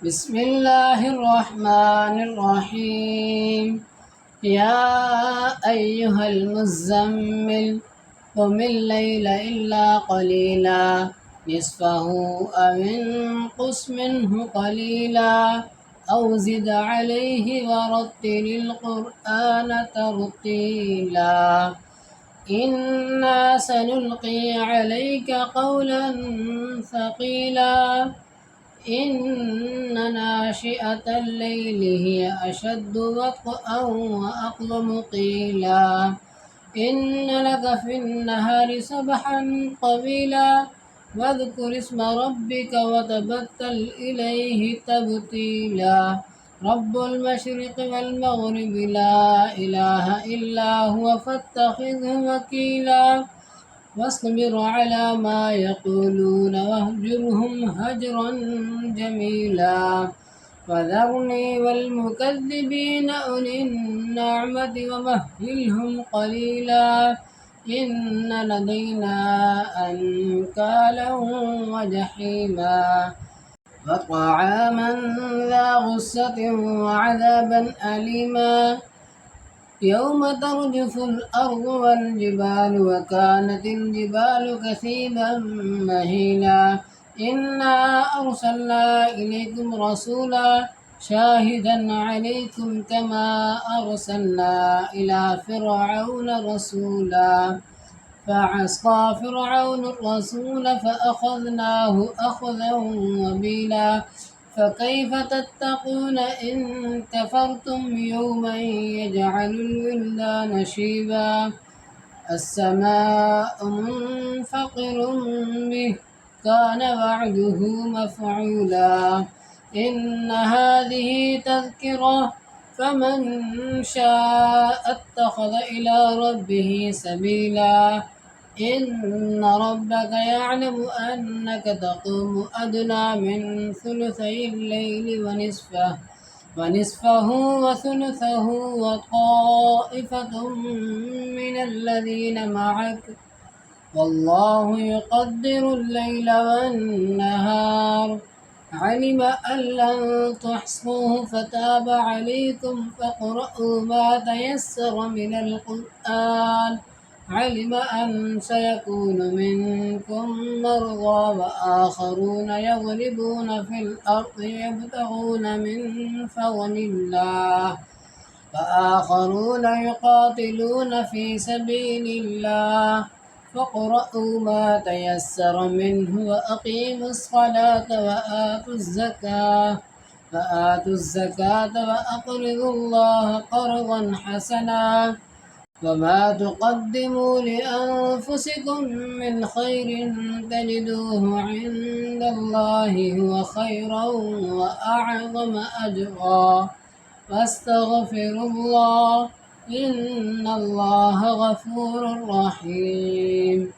بسم الله الرحمن الرحيم. يا أيها المزمل قم الليل إلا قليلا نصفه أو انقص منه قليلا أو زد عليه ورتل القرآن ترتيلا إنا سنلقي عليك قولا ثقيلا إن ناشئة الليل هي أشد وطئا وأقوم قيلا إن لك في النهار سبحا طويلا واذكر اسم ربك وتبتل إليه تبتيلا رب المشرق والمغرب لا إله إلا هو فاتخذه وكيلا واصبر على ما يقولون واهجرهم هجرا جميلا وذرني والمكذبين أولي النعمة ومهلهم قليلا إن لدينا أنكالا وجحيما وطعاما ذا غصة وعذابا أليما يوم ترجف الأرض والجبال وكانت الجبال كثيبا مهيلا إنا أرسلنا إليكم رسولا شاهدا عليكم كما أرسلنا إلى فرعون رسولا فعصى فرعون الرسول فأخذناه أخذا وبيلا فكيف تتقون إن كفرتم يوما يجعل الولدان شيبا السماء منفطر به كان وعده مفعولا إن هذه تذكرة فمن شاء اتخذ إلى ربه سبيلا إن ربك يعلم أنك تقوم أدنى من ثلثي الليل ونصفه وثلثه وطائفة من الذين معك والله يقدر الليل والنهار علم أن لن تحصوه فتاب عليكم فاقرؤوا ما تيسر من القرآن علم أن سيكون منكم مرضى وآخرون يضربون في الأرض يبتغون من فضل الله وآخرون يقاتلون في سبيل الله فاقرؤوا ما تيسر منه وأقيموا الصلاة وآتوا الزكاة وأقرضوا الله قرضا حسنا وما تقدموا لأنفسكم من خير تجدوه عند الله هو خيرا وأعظم أجرا واستغفروا الله إن الله غفور رحيم.